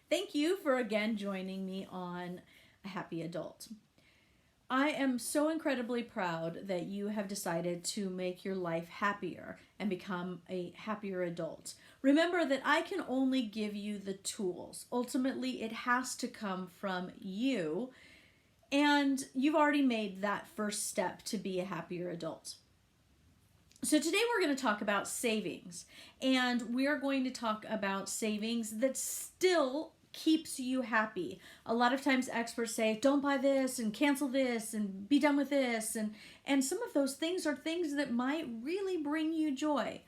Thank you for again joining me on A Happy Adult. I am so incredibly proud that you have decided to make your life happier and become a happier adult. Remember that I can only give you the tools. Ultimately, it has to come from you, and you've already made that first step to be a happier adult. So today we're going to talk about savings, and we're going to talk about savings that still keeps you happy. A lot of times experts say don't buy this and cancel this and be done with this, and some of those things are things that might really bring you joy.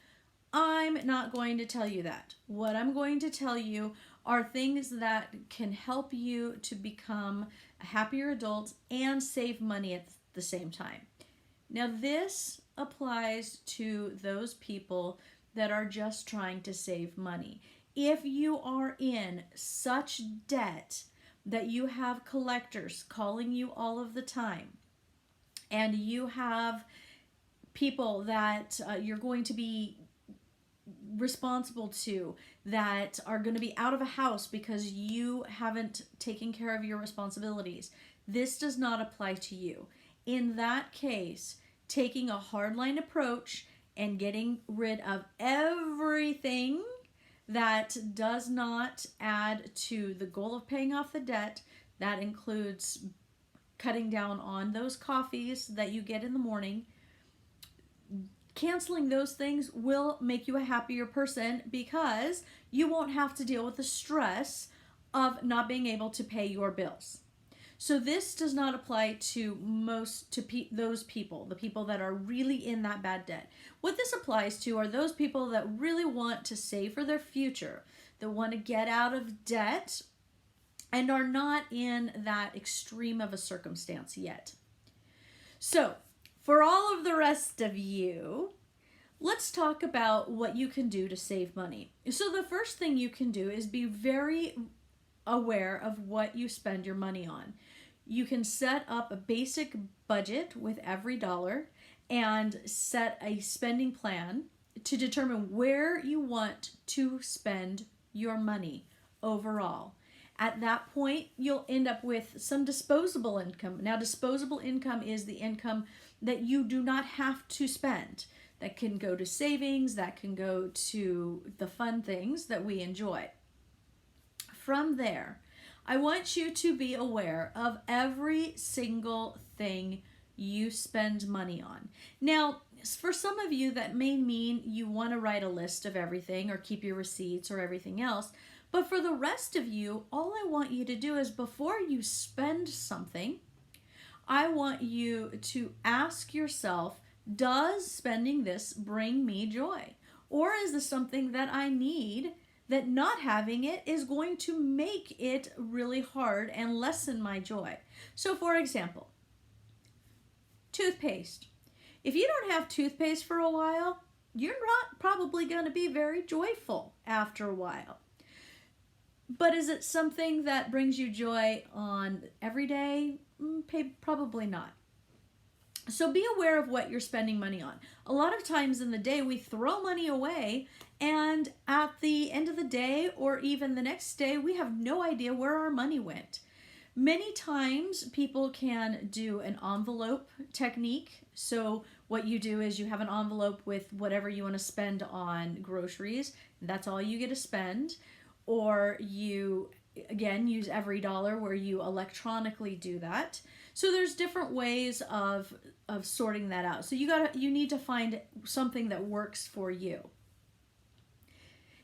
I'm not going to tell you that. What I'm going to tell you are things that can help you to become a happier adult and save money at the same time. Now, this applies to those people that are just trying to save money. If you are in such debt that you have collectors calling you all of the time, and you have people that you're going to be responsible to that are going to be out of a house because you haven't taken care of your responsibilities, this does not apply to you. In that case, taking a hardline approach and getting rid of everything that does not add to the goal of paying off the debt, that includes cutting down on those coffees that you get in the morning. Canceling those things will make you a happier person because you won't have to deal with the stress of not being able to pay your bills. So this does not apply to those people, the people that are really in that bad debt. What this applies to are those people that really want to save for their future, that want to get out of debt and are not in that extreme of a circumstance yet. So for all of the rest of you, let's talk about what you can do to save money. So the first thing you can do is be very aware of what you spend your money on. You can set up a basic budget with every dollar and set a spending plan to determine where you want to spend your money overall. At that point, you'll end up with some disposable income. Now, disposable income is the income that you do not have to spend. That can go to savings, that can go to the fun things that we enjoy. From there, I want you to be aware of every single thing you spend money on. Now, for some of you, that may mean you want to write a list of everything or keep your receipts or everything else. But for the rest of you, all I want you to do is before you spend something, I want you to ask yourself, does spending this bring me joy? Or is this something that I need that not having it is going to make it really hard and lessen my joy? So for example, toothpaste. If you don't have toothpaste for a while, you're not probably going to be very joyful after a while. But is it something that brings you joy on every day? Probably not. So be aware of what you're spending money on. A lot of times in the day we throw money away, and at the end of the day or even the next day we have no idea where our money went. Many times people can do an envelope technique. So what you do is you have an envelope with whatever you want to spend on groceries. That's all you get to spend. Or you, again, use every dollar where you electronically do that. So there's different ways of sorting that out. So you need to find something that works for you.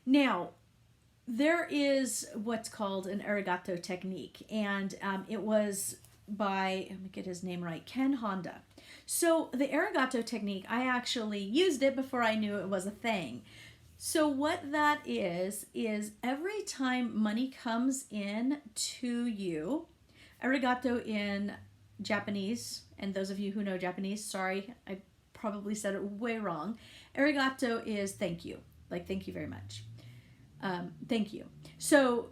Now, there is what's called an arigato technique, and it was by, let me get his name right, Ken Honda. So the arigato technique, I actually used it before I knew it was a thing. So what that is every time money comes in to you, arigato in Japanese, and those of you who know Japanese, sorry, I probably said it way wrong. Arigato is thank you, like thank you very much. Thank you. So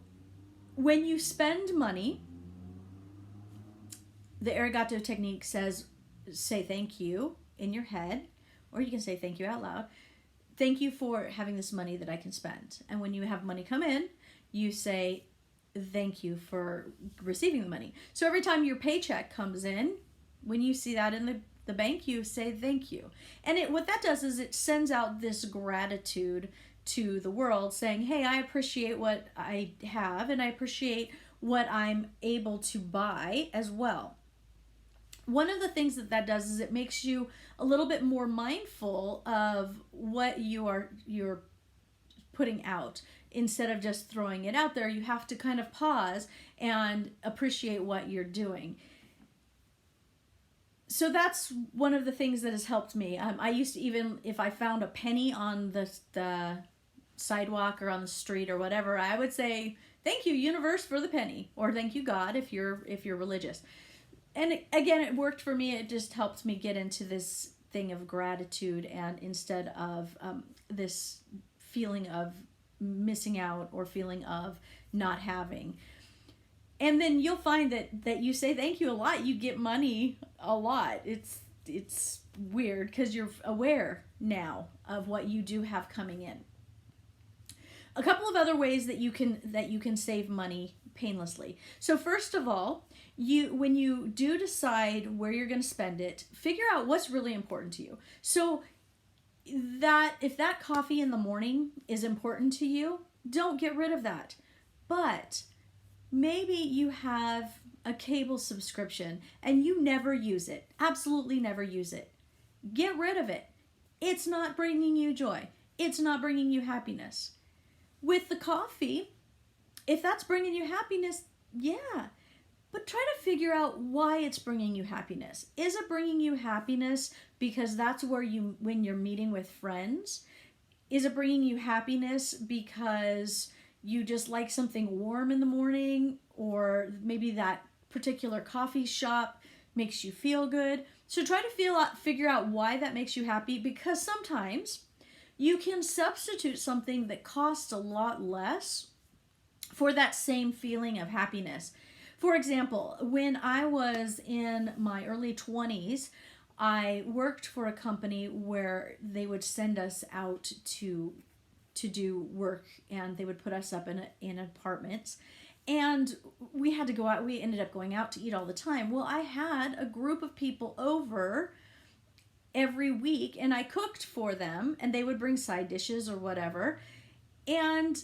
when you spend money, the arigato technique says, say thank you in your head, or you can say thank you out loud. Thank you for having this money that I can spend. And when you have money come in, you say, thank you for receiving the money. So every time your paycheck comes in, when you see that in the bank, you say thank you. And what that does is it sends out this gratitude to the world saying, hey, I appreciate what I have and I appreciate what I'm able to buy as well. One of the things that does is it makes you a little bit more mindful of what you're putting out. Instead of just throwing it out there, you have to kind of pause and appreciate what you're doing. So that's one of the things that has helped me. I used to, even if I found a penny on the sidewalk or on the street or whatever, I would say, thank you, universe, for the penny, or thank you, God, if you're religious. And again, it worked for me. It just helped me get into this thing of gratitude, and instead of this feeling of missing out or feeling of not having. And then you'll find that you say thank you a lot, you get money a lot. It's weird because you're aware now of what you do have coming in. A couple of other ways that you can save money painlessly. So first of all, when you do decide where you're going to spend it, figure out what's really important to you. So that if that coffee in the morning is important to you, don't get rid of that. But maybe you have a cable subscription and you never use it. Absolutely never use it. Get rid of it. It's not bringing you joy. It's not bringing you happiness. With the coffee, if that's bringing you happiness, yeah. But try to figure out why it's bringing you happiness. Is it bringing you happiness because that's when you're meeting with friends? Is it bringing you happiness because you just like something warm in the morning, or maybe that particular coffee shop makes you feel good? So try to figure out why that makes you happy, because sometimes you can substitute something that costs a lot less for that same feeling of happiness. For example, when I was in my early 20s, I worked for a company where they would send us out to do work, and they would put us up in apartments, and we had to go out. We ended up going out to eat all the time. Well, I had a group of people over every week, and I cooked for them, and they would bring side dishes or whatever, and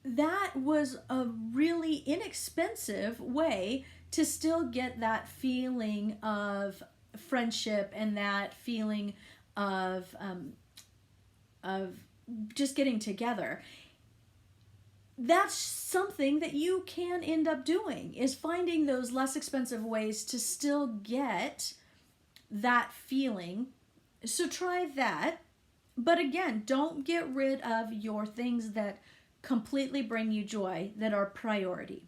that was a really inexpensive way to still get that feeling of friendship and that feeling of just getting together. That's something that you can end up doing, is finding those less expensive ways to still get that feeling. So try that. But again, don't get rid of your things that completely bring you joy, that are priority.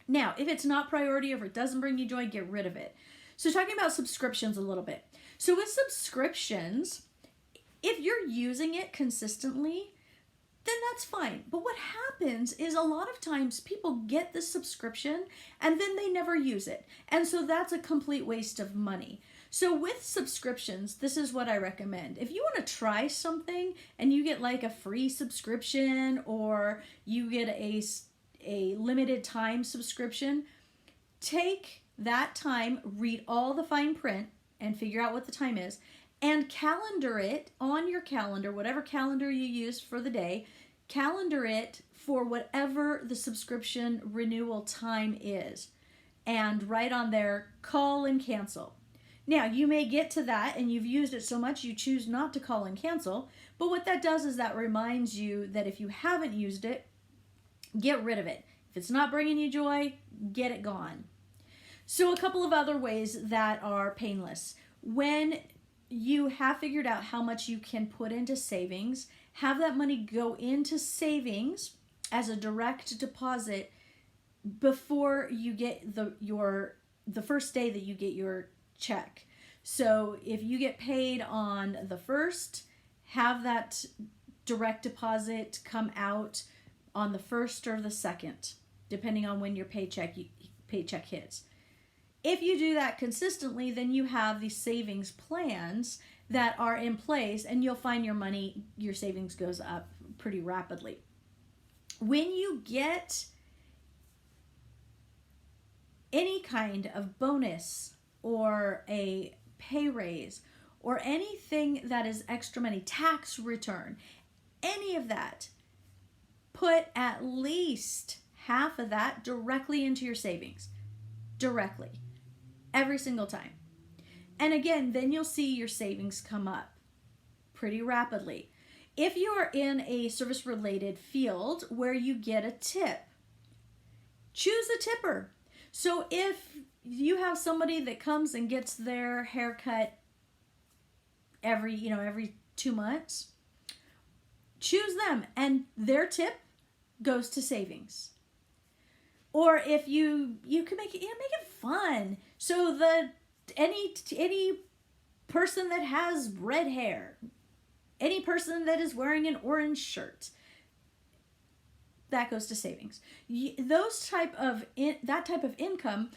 Now, if it's not priority, or if it doesn't bring you joy, get rid of it. So talking about subscriptions a little bit. So with subscriptions, if you're using it consistently, then that's fine. But what happens is a lot of times people get the subscription and then they never use it. And so that's a complete waste of money. So with subscriptions, this is what I recommend. If you want to try something and you get like a free subscription, or you get a limited time subscription, take that time, read all the fine print and figure out what the time is, and calendar it on your calendar, whatever calendar you use for the day, calendar it for whatever the subscription renewal time is, and write on there, call and cancel. Now, you may get to that and you've used it so much you choose not to call and cancel, but what that does is that reminds you that if you haven't used it, get rid of it. If it's not bringing you joy, get it gone. So a couple of other ways that are painless. When you have figured out how much you can put into savings, have that money go into savings as a direct deposit before you get the first day that you get your check. So if you get paid on the 1st, have that direct deposit come out on the 1st or the 2nd, depending on when your paycheck hits. If you do that consistently, then you have these savings plans that are in place, and you'll find your savings goes up pretty rapidly. When you get any kind of bonus or a pay raise or anything that is extra money, tax return, any of that, put at least half of that directly into your savings. Directly. Every single time. And again, then you'll see your savings come up pretty rapidly. If you are in a service-related field where you get a tip, choose a tipper. So if you have somebody that comes and gets their haircut every 2 months, choose them and their tip goes to savings. Or if you can make it fun. So any person that has red hair, any person that is wearing an orange shirt, that goes to savings. That type of income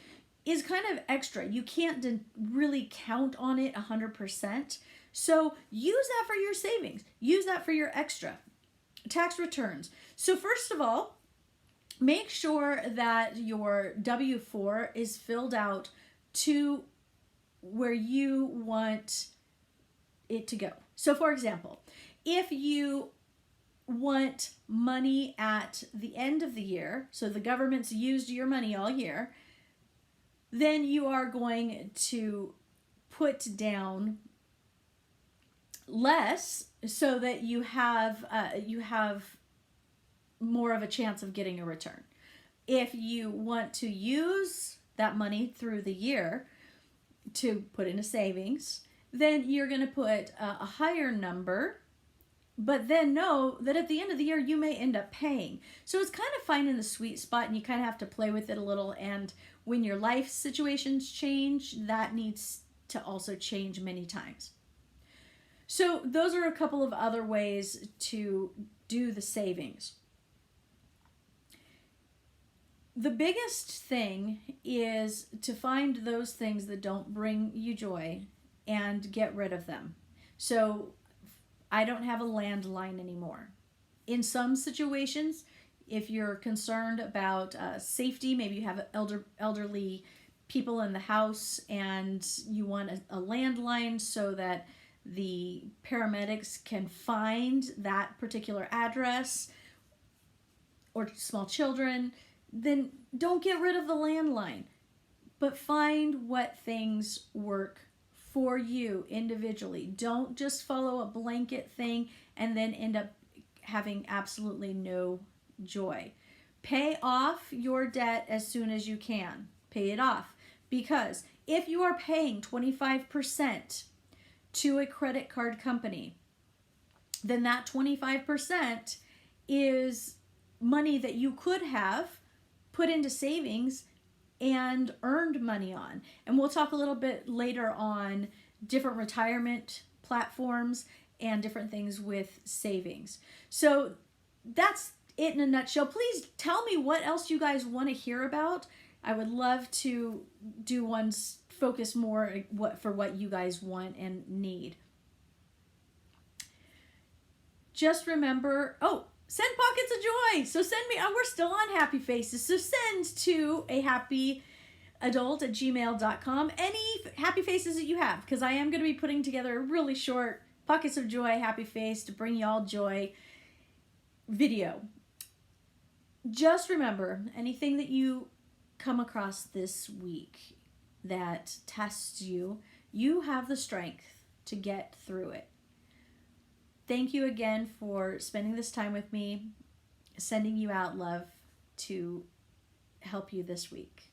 is kind of extra. You can't really count on it 100%. So use that for your savings. Use that for your extra. Tax returns. So first of all, make sure that your W-4 is filled out to where you want it to go. So for example, if you want money at the end of the year, so the government's used your money all year, then you are going to put down less so that you have more of a chance of getting a return. If you want to use that money through the year to put into savings, then you're going to put a higher number, but then know that at the end of the year you may end up paying. So it's kind of finding the sweet spot, and you kind of have to play with it a little. And when your life situations change, that needs to also change many times. So those are a couple of other ways to do the savings. The biggest thing is to find those things that don't bring you joy and get rid of them. So I don't have a landline anymore. In some situations, if you're concerned about safety, maybe you have elderly people in the house and you want a landline so that the paramedics can find that particular address, or small children, then don't get rid of the landline, but find what things work for you individually. Don't just follow a blanket thing and then end up having absolutely no joy. Pay off your debt as soon as you can. Pay it off, because if you are paying 25% to a credit card company, then that 25% is money that you could have put into savings and earned money on. And we'll talk a little bit later on different retirement platforms and different things with savings. So that's it in a nutshell. Please tell me what else you guys want to hear about. I would love to do ones focus more for what you guys want and need. Just remember, send pockets of joy. So send me, we're still on Happy Faces. So send to ahappyadult@gmail.com any happy faces that you have, because I am going to be putting together a really short Pockets of Joy happy face to bring y'all joy video. Just remember, anything that you come across this week that tests you, you have the strength to get through it. Thank you again for spending this time with me, sending you out love to help you this week.